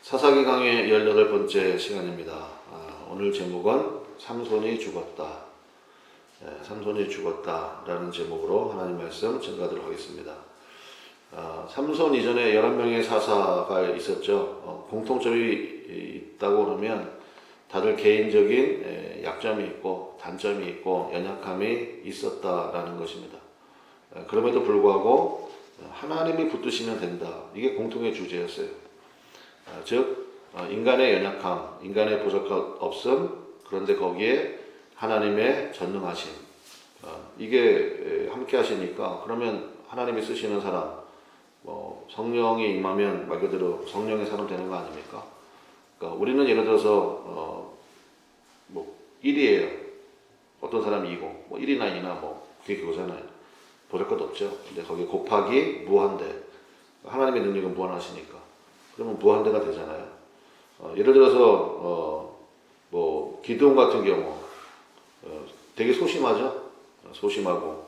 사사기 강의 18번째 시간입니다. 오늘 제목은 삼손이 죽었다. 삼손이 죽었다라는 제목으로 하나님 말씀 전가하도록 하겠습니다. 삼손 이전에 11명의 사사가 있었죠. 공통점이 있다고 그러면 다들 개인적인 약점이 있고 단점이 있고 연약함이 있었다라는 것입니다. 그럼에도 불구하고 하나님이 붙드시면 된다. 이게 공통의 주제였어요. 즉 인간의 연약함, 인간의 부족함 없음, 그런데 거기에 하나님의 전능하심, 이게 함께 하시니까 그러면 하나님이 쓰시는 사람, 성령이 임하면 말 그대로 성령의 사람 되는 거 아닙니까? 그러니까 우리는 예를 들어서 1이에요. 어떤 사람이 2고 1이나 2나 그게 그거잖아요. 보잘 것 없죠. 근데 거기에 곱하기 무한대, 하나님의 능력은 무한하시니까 그러면 무한대가 되잖아요. 예를 들어서 기드온 같은 경우 되게 소심하죠. 소심하고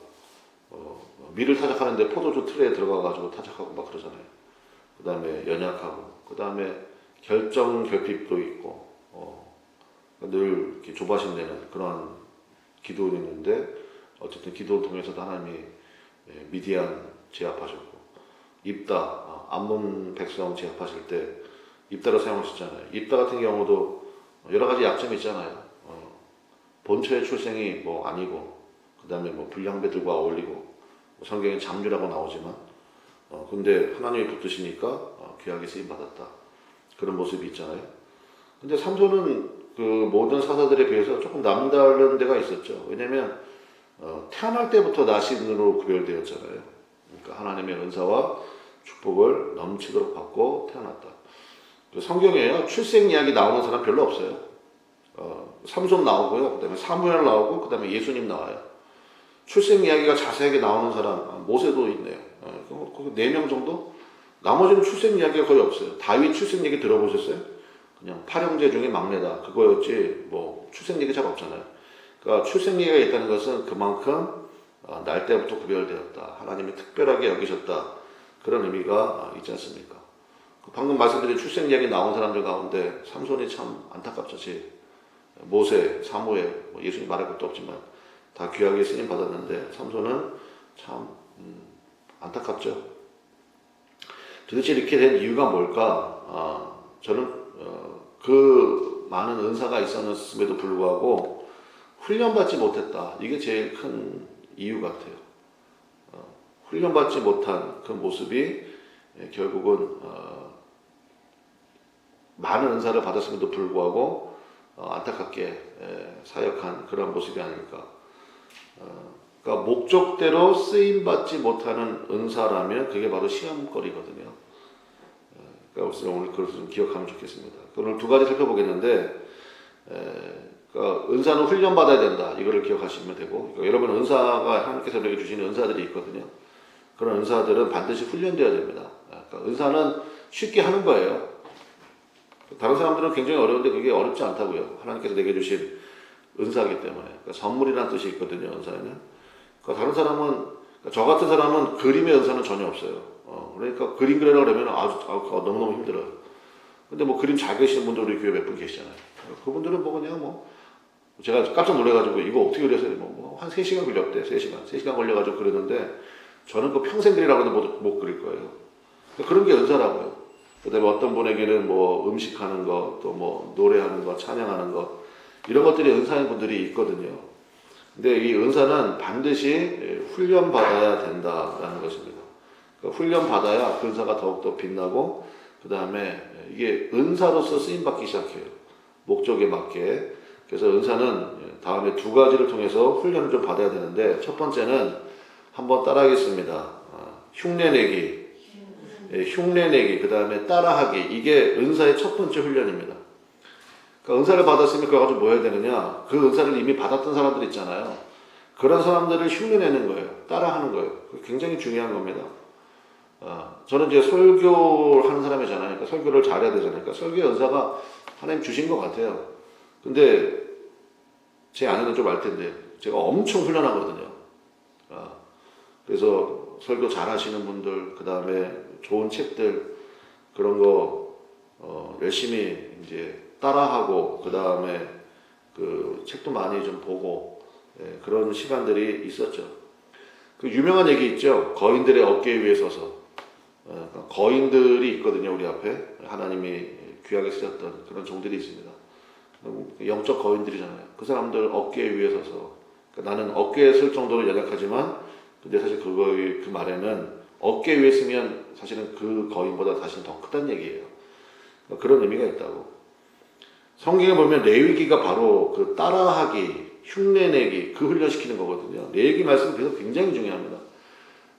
밀을 타작하는데 포도주 틀에 들어가가지고 타작하고 막 그러잖아요. 그 다음에 연약하고, 그 다음에 결핍도 있고 늘 이렇게 조바심 내는 그런 기드온이 있는데, 어쨌든 기드온 통해서도 하나님이 미디안 제압하셨고, 입다, 암몬 백성 제압하실 때 입다를 사용하셨잖아요. 입다 같은 경우도 여러 가지 약점이 있잖아요. 본처의 출생이 아니고, 그 다음에 불량배들과 어울리고, 성경에 잠주라고 나오지만, 근데 하나님이 붙드시니까 귀하게 쓰임 받았다. 그런 모습이 있잖아요. 근데 삼손은 그 모든 사사들에 비해서 조금 남다른 데가 있었죠. 왜냐면 태어날 때부터 나신으로 구별되었잖아요. 그러니까 하나님의 은사와 축복을 넘치도록 받고 태어났다. 성경에요, 출생 이야기 나오는 사람 별로 없어요. 삼손 나오고요, 그 다음에 사무엘 나오고, 그 다음에 예수님 나와요. 출생 이야기가 자세하게 나오는 사람, 모세도 있네요. 거기 4명 정도? 나머지는 출생 이야기가 거의 없어요. 다윗 출생 얘기 들어보셨어요? 그냥 8형제 중에 막내다, 그거였지 출생 얘기 잘 없잖아요. 그러니까 출생 얘기가 있다는 것은 그만큼 날 때부터 구별되었다, 하나님이 특별하게 여기셨다, 그런 의미가 있지 않습니까? 방금 말씀드린 출생 이야기 나온 사람들 가운데 삼손이 참 안타깝죠. 모세, 사무엘, 예수님 말할 것도 없지만 다 귀하게 쓰임 받았는데 삼손은 참 안타깝죠. 도대체 이렇게 된 이유가 뭘까? 저는 그 많은 은사가 있었음에도 불구하고 훈련받지 못했다, 이게 제일 큰 이유 같아요. 훈련받지 못한 그 모습이 결국은 많은 은사를 받았음에도 불구하고 안타깝게 사역한 그런 모습이 아닐까. 그러니까 목적대로 쓰임받지 못하는 은사라면 그게 바로 시험거리거든요. 그래서 오늘 그걸 좀 기억하면 좋겠습니다. 오늘 2가지 살펴보겠는데, 그러니까 은사는 훈련받아야 된다, 이거를 기억하시면 되고, 그러니까 여러분 은사가 하나님께서 우리에게 주시는 은사들이 있거든요. 그런 은사들은 반드시 훈련되어야 됩니다. 그러니까 은사는 쉽게 하는 거예요. 다른 사람들은 굉장히 어려운데 그게 어렵지 않다고요. 하나님께서 내게 주신 은사이기 때문에. 그러니까 선물이라는 뜻이 있거든요, 은사에는. 그러니까 다른 사람은, 저 같은 사람은 그림의 은사는 전혀 없어요. 그러니까 그림 그리려고 그러면 너무너무 힘들어요. 근데 그림 잘 그리시는 분들 우리 교회 몇 분 계시잖아요. 그분들은 그냥 제가 깜짝 놀래가지고 이거 어떻게 그렸어요? 한 3시간 걸렸대. 3시간 걸려가지고 그렸는데, 저는 그 평생 그리라고도 못 그릴 거예요. 그런 게 은사라고요. 그 다음에 어떤 분에게는 음식하는 거, 또 노래하는 거, 찬양하는 거, 이런 것들이 은사인 분들이 있거든요. 근데 이 은사는 반드시 훈련받아야 된다라는 것입니다. 그러니까 훈련받아야 그 은사가 더욱더 빛나고, 그 다음에 이게 은사로서 쓰임받기 시작해요. 목적에 맞게. 그래서 은사는 다음에 2가지를 통해서 훈련을 좀 받아야 되는데, 첫 번째는 한번 따라하겠습니다. 흉내내기, 그 다음에 따라하기, 이게 은사의 첫 번째 훈련입니다. 그러니까 은사를 받았으면 그거 가지고 뭐 해야 되느냐, 그 은사를 이미 받았던 사람들 있잖아요. 그런 사람들을 흉내내는 거예요. 따라하는 거예요. 굉장히 중요한 겁니다. 저는 이제 설교를 하는 사람이잖아요. 그러니까 설교를 잘해야 되잖아요. 그러니까 설교의 은사가 하나님 주신 것 같아요. 근데 제 아내는 좀 알 텐데 제가 엄청 훈련하거든요. 그래서 설교 잘 하시는 분들, 그 다음에 좋은 책들, 그런 거 열심히 이제 따라하고 그 다음에 그 책도 많이 좀 보고 그런 시간들이 있었죠. 그 유명한 얘기 있죠. 거인들의 어깨 위에 서서. 거인들이 있거든요, 우리 앞에. 하나님이 귀하게 쓰셨던 그런 종들이 있습니다. 영적 거인들이잖아요. 그 사람들 어깨 위에 서서. 그러니까 나는 어깨에 쓸 정도로 연약하지만, 근데 사실 그 말에는 어깨 위에 쓰면 사실은 그 거인보다 사실 더 크다는 얘기예요. 그런 의미가 있다고. 성경에 보면 레위기가 바로 그 따라하기, 흉내내기, 그 훈련시키는 거거든요. 레위기 말씀은 그래서 굉장히 중요합니다.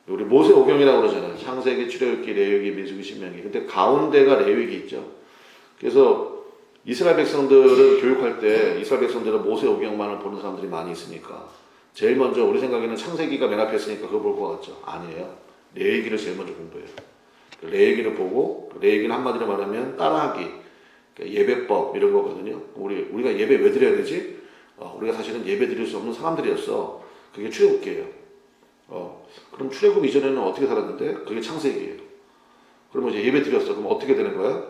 우리 모세오경이라고 그러잖아요. 창세기, 출애굽기, 레위기, 민수기, 신명기. 근데 가운데가 레위기 있죠. 그래서 이스라엘 백성들을 교육할 때 이스라엘 백성들은 모세오경만을 보는 사람들이 많이 있으니까 제일 먼저 우리 생각에는 창세기가 맨 앞에 있으니까 그거 볼 것 같죠. 아니에요. 레위기를 제일 먼저 공부해요. 레위기를 보고, 레위기는 한마디로 말하면 따라하기, 예배법 이런 거거든요. 우리가 예배 왜 드려야 되지? 우리가 사실은 예배 드릴 수 없는 사람들이었어. 그게 출애굽기예요. 그럼 출애굽 이전에는 어떻게 살았는데? 그게 창세기예요. 그러면 이제 예배 드렸어. 그럼 어떻게 되는 거야?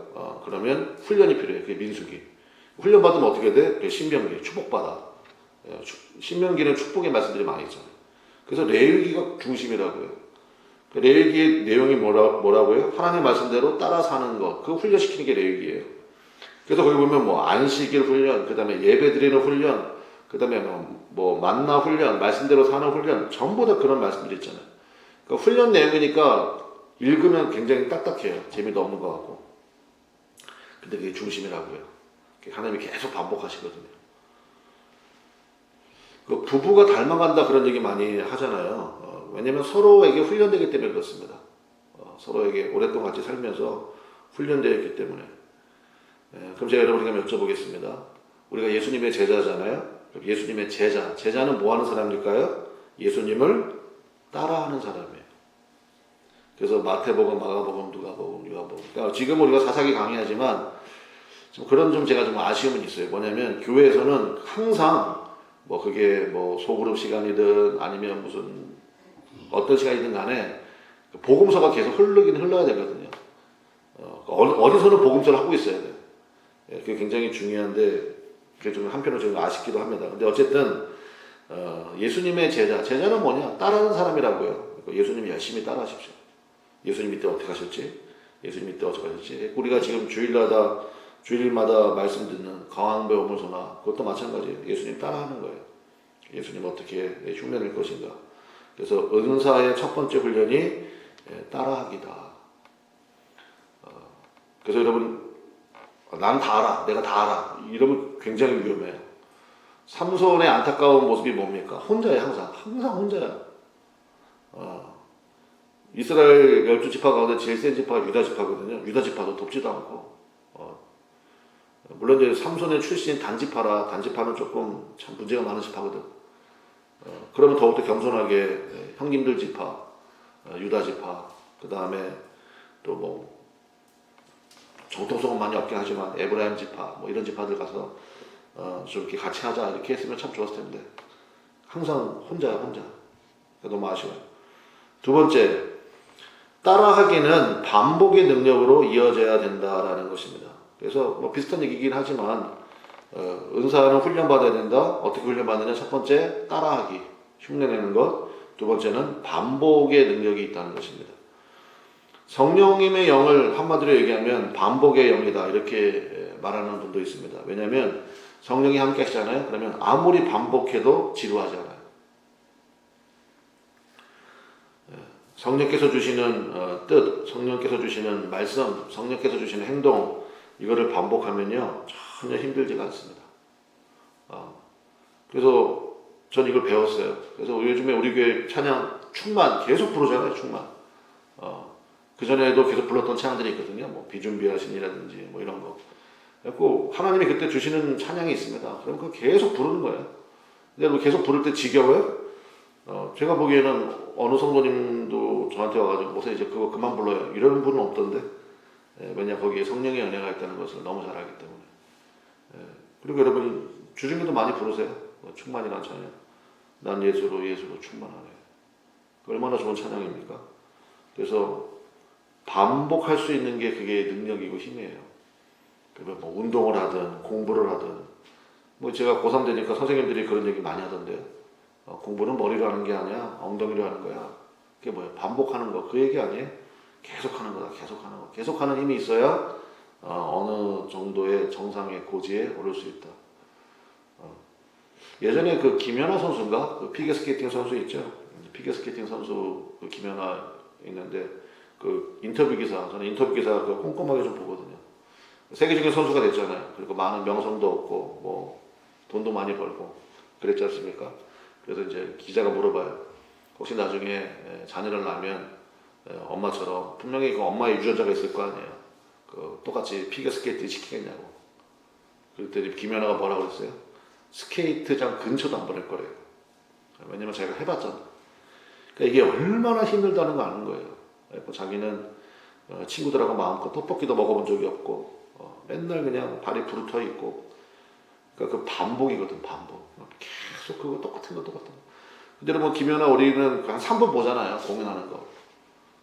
그러면 훈련이 필요해. 그게 민수기. 훈련 받으면 어떻게 돼? 그게 신명기, 축복받아. 신명기는 축복의 말씀들이 많이 있잖아요. 그래서 레위기가 중심이라고요. 레위기의 내용이 뭐라고요? 하나님 말씀대로 따라 사는 것, 그 훈련시키는 게 레위기예요. 그래서 거기 보면 뭐 안식일 훈련, 그 다음에 예배 드리는 훈련, 그 다음에 뭐 만나 훈련, 말씀대로 사는 훈련, 전부 다 그런 말씀들이 있잖아요. 그러니까 훈련 내용이니까 읽으면 굉장히 딱딱해요. 재미도 없는 것 같고. 근데 그게 중심이라고요. 하나님이 계속 반복하시거든요. 그 부부가 닮아간다 그런 얘기 많이 하잖아요. 왜냐면 서로에게 훈련되기 때문에 그렇습니다. 서로에게 오랫동안 같이 살면서 훈련되어 있기 때문에. 그럼 제가 여러분에게 여쭤보겠습니다. 우리가 예수님의 제자잖아요. 예수님의 제자. 제자는 뭐 하는 사람일까요? 예수님을 따라하는 사람이에요. 그래서 마태복음, 마가복음, 누가복음, 요한복음. 그러니까 지금 우리가 사사기 강의하지만 좀 그런 제가 좀 아쉬움은 있어요. 뭐냐면 교회에서는 항상 그게 소그룹 시간이든 아니면 무슨 어떤 시간이든 간에 복음서가 계속 흘러야 되거든요. 어디서는 복음서를 하고 있어야 돼요. 그게 굉장히 중요한데 그게 좀 한편으로 좀 아쉽기도 합니다. 근데 어쨌든 예수님의 제자는 뭐냐? 따르는 사람이라고요. 예수님 열심히 따라하십시오. 예수님 이때 어떻게 하셨지? 예수님 이때 어떻게 하셨지? 우리가 지금 주일마다 말씀 듣는 강황배우물소나 그것도 마찬가지예요. 예수님 따라하는 거예요. 예수님 어떻게 흉내낼 것인가? 그래서 은사의 첫 번째 훈련이 따라하기다. 그래서 여러분, 난 다 알아, 내가 다 알아 이러면 굉장히 위험해요. 삼손의 안타까운 모습이 뭡니까? 혼자야. 항상 혼자야. 이스라엘 12지파 가운데 제일 센 지파가 유다지파거든요. 유다지파도 돕지도 않고. 물론 이제 삼손의 출신인 단지파라 단지파는 조금 참 문제가 많은 지파거든. 그러면 더욱더 겸손하게 형님들 지파, 유다지파, 그 다음에 또 정통성은 많이 없긴 하지만 에브라임 지파, 이런 지파들 가서 좀 이렇게 같이 하자 이렇게 했으면 참 좋았을 텐데 항상 혼자야. 너무 아쉬워요. 두 번째, 따라하기는 반복의 능력으로 이어져야 된다라는 것입니다. 그래서 비슷한 얘기긴 하지만 은사는 훈련받아야 된다. 어떻게 훈련받느냐? 첫 번째, 따라하기, 흉내내는 것. 두 번째는 반복의 능력이 있다는 것입니다. 성령님의 영을 한마디로 얘기하면 반복의 영이다 이렇게 말하는 분도 있습니다. 왜냐하면 성령이 함께 하시잖아요. 그러면 아무리 반복해도 지루하지 않아요. 성령께서 주시는 뜻, 성령께서 주시는 말씀, 성령께서 주시는 행동 이거를 반복하면요 전혀 힘들지가 않습니다. 그래서 전 이걸 배웠어요. 그래서 요즘에 우리 교회 찬양 충만 계속 부르잖아요. 충만. 그 전에도 계속 불렀던 찬양들이 있거든요. 비준비하신이라든지 이런 거. 그래서 하나님이 그때 주시는 찬양이 있습니다. 그럼 그거 계속 부르는 거예요. 근데 계속 부를 때 지겨워요? 제가 보기에는 어느 성도님도 저한테 와가지고 목사님 이제 그거 그만 불러요 이러는 분은 없던데. 왜냐 거기에 성령의 은혜가 있다는 것을 너무 잘 알기 때문에. 그리고 여러분 주중에도 많이 부르세요. 충만이라는 찬양. 난 예수로 충만하네. 얼마나 좋은 찬양입니까? 그래서 반복할 수 있는 게 그게 능력이고 힘이에요. 뭐 운동을 하든 공부를 하든 뭐 제가 고3 되니까 선생님들이 그런 얘기 많이 하던데요. 공부는 머리로 하는 게 아니야. 엉덩이로 하는 거야. 그게 뭐야? 반복하는 거. 그 얘기 아니에요? 계속하는 거다. 계속하는 거. 계속하는 힘이 있어야 어느 정도의 정상의 고지에 오를 수 있다. 예전에 그 김연아 선수인가? 그 피겨스케이팅 선수 있죠? 피겨스케이팅 선수 그 김연아 있는데 그 인터뷰 기사, 저는 인터뷰 기사 그 꼼꼼하게 좀 보거든요. 세계적인 선수가 됐잖아요. 그리고 많은 명성도 얻고 뭐 돈도 많이 벌고 그랬지 않습니까? 그래서 이제 기자가 물어봐요. 혹시 나중에 자녀를 낳으면 엄마처럼 분명히 그 엄마의 유전자가 있을 거 아니에요. 그 똑같이 피겨스케이트 시키겠냐고. 그랬더니 김연아가 뭐라고 그랬어요? 스케이트장 근처도 안 보낼 거래요. 왜냐면 자기가 해봤잖아. 그러니까 이게 얼마나 힘들다는 거 아는 거예요. 자기는 친구들하고 마음껏 떡볶이도 먹어본 적이 없고 맨날 그냥 발이 부르터 있고 그러니까 그 반복이거든. 반복. 계속 그거 똑같은 거. 근데 여러분 김연아 우리는 한 3분 보잖아요. 공연하는 거.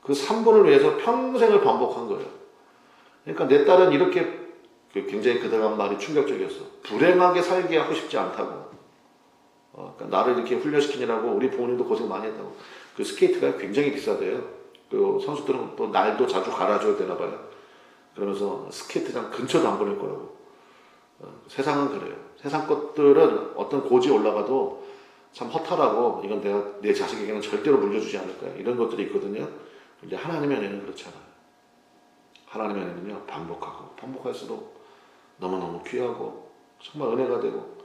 그 3분을 위해서 평생을 반복한 거예요. 그러니까 내 딸은 이렇게 굉장히 그들한 말이 충격적이었어. 불행하게 살게 하고 싶지 않다고. 그러니까 나를 이렇게 훈련시키느라고 우리 부모님도 고생 많이 했다고. 그 스케이트가 굉장히 비싸대요. 그 선수들은 또 날도 자주 갈아줘야 되나 봐요. 그러면서 스케이트장 근처도 안 보낼 거라고. 세상은 그래요. 세상 것들은 어떤 고지에 올라가도 참 허탈하고 이건 내가 내 자식에게는 절대로 물려주지 않을 거야. 이런 것들이 있거든요. 근데 하나님의 은혜는 그렇지 않아요. 하나님의 은혜는요, 반복할수록 너무너무 귀하고 정말 은혜가 되고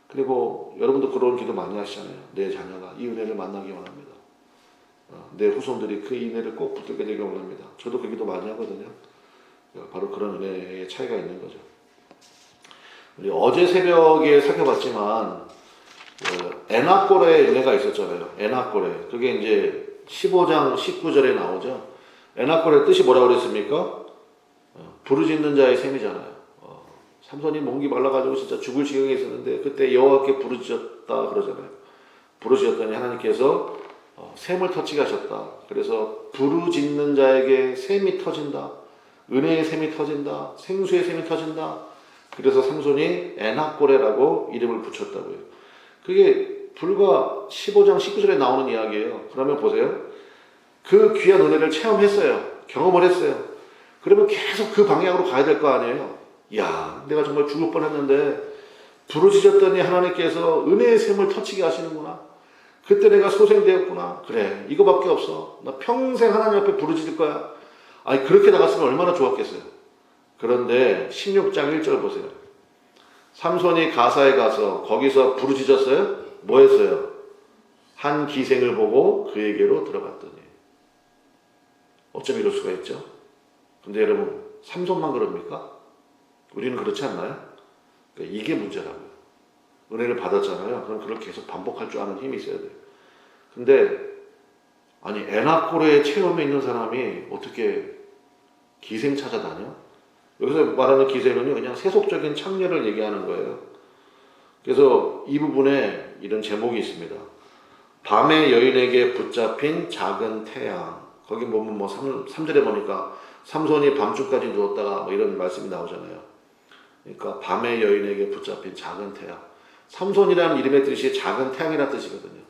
그리고 여러분도 그런 기도 많이 하시잖아요. 내 자녀가 이 은혜를 만나기 원합니다. 내 후손들이 그 은혜를 꼭 붙들게 되길 원합니다. 저도 그 기도 많이 하거든요. 바로 그런 은혜의 차이가 있는 거죠. 우리 어제 새벽에 살펴봤지만 에나꼬레의 은혜가 있었잖아요. 에나꼬레. 그게 이제 15장 19절에 나오죠. 에나꼬레 뜻이 뭐라고 그랬습니까? 부르짖는 자의 셈이잖아요. 삼손이 목이 말라가지고 진짜 죽을 지경에 있었는데 그때 여호와께 부르짖었다 그러잖아요. 부르짖었더니 하나님께서 샘을 터치게 하셨다. 그래서 부르짖는 자에게 샘이 터진다. 은혜의 샘이 터진다. 생수의 샘이 터진다. 그래서 삼손이 에나꼬레라고 이름을 붙였다고요. 그게 불과 15장 19절에 나오는 이야기예요. 그러면 보세요. 그 귀한 은혜를 체험했어요. 경험을 했어요. 그러면 계속 그 방향으로 가야 될 거 아니에요. 야, 내가 정말 죽을 뻔했는데 부르짖었더니 하나님께서 은혜의 샘을 터치게 하시는구나. 그때 내가 소생되었구나. 그래, 이거밖에 없어. 나 평생 하나님 앞에 부르짖을 거야. 아니 그렇게 나갔으면 얼마나 좋았겠어요. 그런데 16장 1절 보세요. 삼손이 가사에 가서 거기서 부르짖었어요. 뭐 했어요? 한 기생을 보고 그에게로 들어갔더니. 어쩜 이럴 수가 있죠? 근데 여러분 삼손만 그럽니까? 우리는 그렇지 않나요? 그러니까 이게 문제라고요. 은혜를 받았잖아요. 그럼 그걸 계속 반복할 줄 아는 힘이 있어야 돼요. 근데 아니 에나꼬레의 체험에 있는 사람이 어떻게 기생 찾아다녀? 여기서 말하는 기생은요 그냥 세속적인 창녀를 얘기하는 거예요. 그래서 이 부분에 이런 제목이 있습니다. 밤의 여인에게 붙잡힌 작은 태양. 거기 보면 뭐 3절에 보니까 삼손이 밤중까지 누웠다가 뭐 이런 말씀이 나오잖아요. 그러니까 밤의 여인에게 붙잡힌 작은 태양. 삼손이라는 이름의 뜻이 작은 태양이라는 뜻이거든요.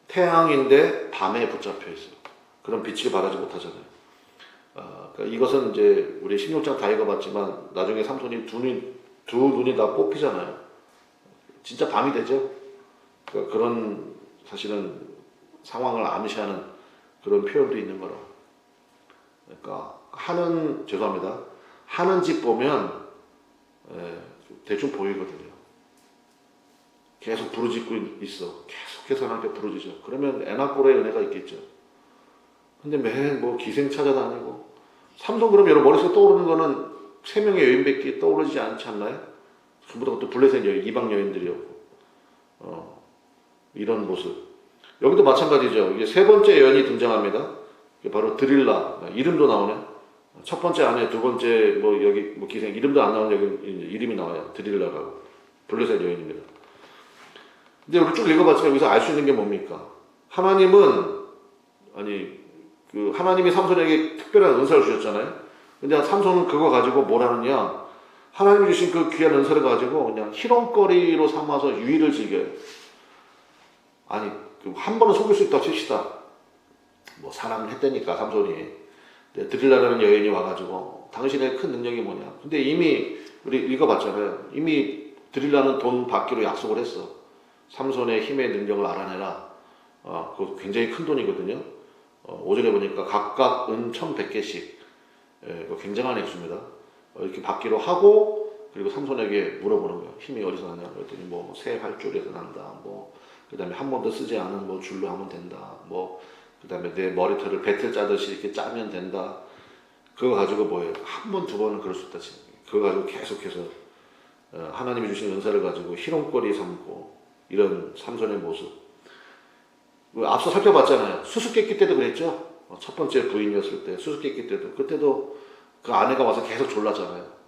태양인데 밤에 붙잡혀 있어. 그런 빛을 발하지 못하잖아요. 그러니까 이것은 이제 우리 16장 다 읽어봤지만 나중에 삼손이 두 눈이 다 뽑히잖아요. 진짜 밤이 되죠. 그러니까 그런 사실은 상황을 암시하는 그런 표현도 있는 거라. 그러니까 하는 집 보면 대충 보이거든요. 계속 부르짖고 있어. 계속해서 하나님께 부르짖어. 그러면 에나꼬레의 은혜가 있겠죠. 근데 매일 뭐 기생 찾아다니고 삼손 그럼 여러분 머릿속에 떠오르는 거는 세 명의 여인밖에 떠오르지 않지 않나요? 전부 다 또 블레셋 여인, 이방 여인들이었고 이런 모습. 여기도 마찬가지죠. 이게 세 번째 여인이 등장합니다. 이게 바로 드릴라. 이름도 나오네. 첫 번째 아내, 두 번째 뭐 여기 뭐 기생 이름도 안 나오는 여기 이름이 나와요. 드릴라라고. 블레셋 여인입니다. 근데 우리 쭉 읽어봤지만 여기서 알 수 있는 게 뭡니까? 하나님은 하나님이 삼손에게 특별한 은사를 주셨잖아요. 근데 삼손은 그거 가지고 뭘 하느냐? 하나님이 주신 그 귀한 은사를 가지고 그냥 희롱거리로 삼아서 유의를 즐겨요. 아니, 한 번은 속일 수 있다 칩시다. 뭐 사람을 했다니까 삼손이. 드릴라라는 여인이 와가지고 당신의 큰 능력이 뭐냐? 근데 이미 우리 읽어봤잖아요. 이미 드릴라는 돈 받기로 약속을 했어. 삼손의 힘의 능력을 알아내라. 그거 굉장히 큰 돈이거든요. 5절에 보니까 각각 은 1,100개씩. 예, 굉장한 액수입니다. 이렇게 받기로 하고 그리고 삼손에게 물어보는 거예요. 힘이 어디서 나냐? 그랬더니 뭐 새 활줄에서 난다. 뭐 그다음에 한 번도 쓰지 않은 뭐 줄로 하면 된다. 뭐 그다음에 내 머리털을 배틀 짜듯이 이렇게 짜면 된다. 그거 가지고 뭐예요? 한 번, 두 번은 그럴 수 있다. 그거 가지고 계속해서 하나님이 주신 은사를 가지고 희롱거리 삼고 이런 삼손의 모습. 앞서 살펴봤잖아요. 수수께끼 때도 그랬죠. 첫 번째 부인이었을 때 수수께끼 때도 그때도 그 아내가 와서 계속 졸랐잖아요.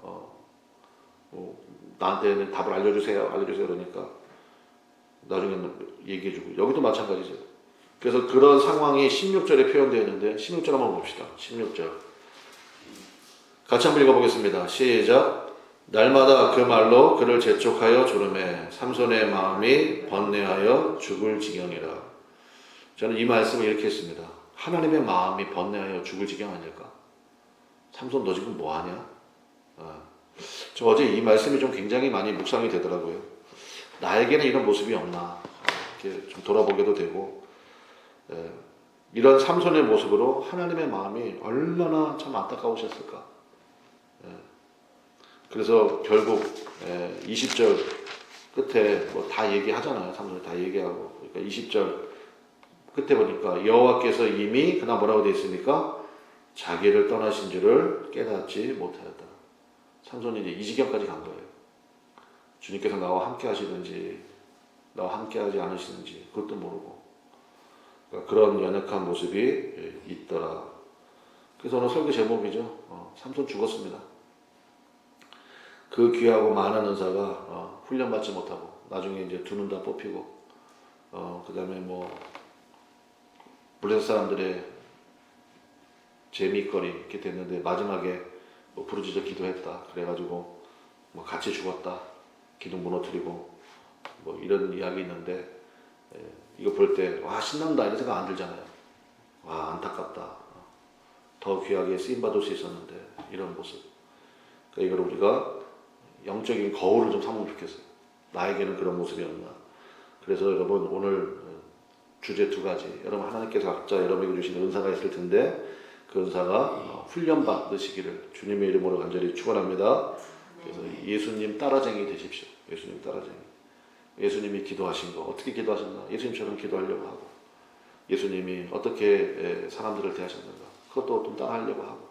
나한테는 답을 알려주세요 그러니까 나중에는 얘기해주고 여기도 마찬가지죠. 그래서 그런 상황이 16절에 표현되어 있는데 16절 한번 봅시다. 16절 같이 한번 읽어보겠습니다. 시작. 날마다 그 말로 그를 재촉하여 조르매 삼손의 마음이 번뇌하여 죽을 지경이라. 저는 이 말씀을 이렇게 했습니다. 하나님의 마음이 번뇌하여 죽을 지경 아닐까? 삼손 너 지금 뭐하냐? 저 어제 이 말씀이 좀 굉장히 많이 묵상이 되더라고요. 나에게는 이런 모습이 없나? 이렇게 좀 돌아보게도 되고 이런 삼손의 모습으로 하나님의 마음이 얼마나 참 안타까우셨을까? 그래서 결국 20절 끝에 뭐 다 얘기하잖아요. 삼손이 다 얘기하고 그러니까 20절 끝에 보니까 여호와께서 이미 그나 뭐라고 되어 있습니까? 자기를 떠나신 줄을 깨닫지 못하였다. 삼손이 이제 이 지경까지 간 거예요. 주님께서 나와 함께 하시는지 나와 함께 하지 않으시는지 그것도 모르고 그러니까 그런 연약한 모습이 있더라. 그래서 오늘 설교 제목이죠. 삼손 죽었습니다. 그 귀하고 많은 은사가 훈련받지 못하고 나중에 이제 두 눈 다 뽑히고 그 다음에 뭐 블레셋 사람들의 재미거리 이렇게 됐는데 마지막에 뭐 부르짖어 기도했다. 그래가지고 뭐 같이 죽었다. 기둥 무너뜨리고 뭐 이런 이야기 있는데 이거 볼 때 와 신난다 이런 생각 안 들잖아요. 와 안타깝다. 더 귀하게 쓰임받을 수 있었는데 이런 모습. 그러니까 이걸 우리가 영적인 거울을 좀 삼으면 좋겠어요. 나에게는 그런 모습이 없나. 그래서 여러분 오늘 주제 두 가지. 여러분 하나님께서 각자 여러분에게 주신 은사가 있을 텐데 그 은사가 훈련받으시기를 주님의 이름으로 간절히 축원합니다. 그래서 예수님 따라쟁이 되십시오. 예수님 따라쟁이. 예수님이 기도하신 거 어떻게 기도하셨나? 예수님처럼 기도하려고 하고 예수님이 어떻게 사람들을 대하셨는가? 그것도 좀 따라하려고 하고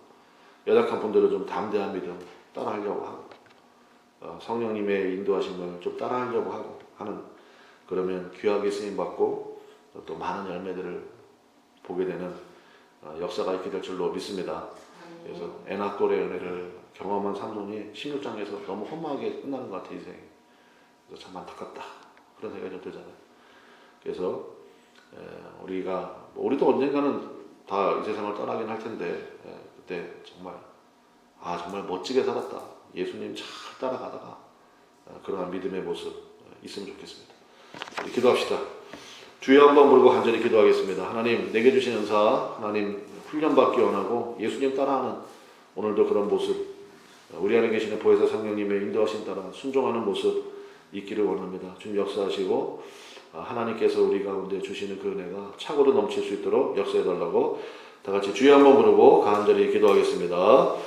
연약한 분들은 좀 담대한 믿음 따라하려고 하고 성령님의 인도하심을 좀 따라하려고 하고 하는 그러면 귀하게 쓰임받고 또 많은 열매들을 보게 되는 역사가 있게 될 줄로 믿습니다. 그래서 에나꼴의 은혜를 경험한 삼손이 16장에서 너무 허무하게 끝나는 것 같아요. 인생이. 그래서 참 안타깝다. 그런 생각이 좀 들잖아요. 그래서 우리도 언젠가는 다 이 세상을 떠나긴 할 텐데 그때 정말 정말 멋지게 살았다. 예수님 잘 따라가다가 그러한 믿음의 모습 있으면 좋겠습니다. 우리 기도합시다. 주여 한번 부르고 간절히 기도하겠습니다. 하나님 내게 주신 은사 하나님 훈련받기 원하고 예수님 따라하는 오늘도 그런 모습 우리 안에 계시는 보혜사 성령님의 인도하신 따라 순종하는 모습 있기를 원합니다. 주님 역사하시고 하나님께서 우리 가운데 주시는 그 은혜가 차고로 넘칠 수 있도록 역사해달라고 다 같이 주여 한번 부르고 간절히 기도하겠습니다.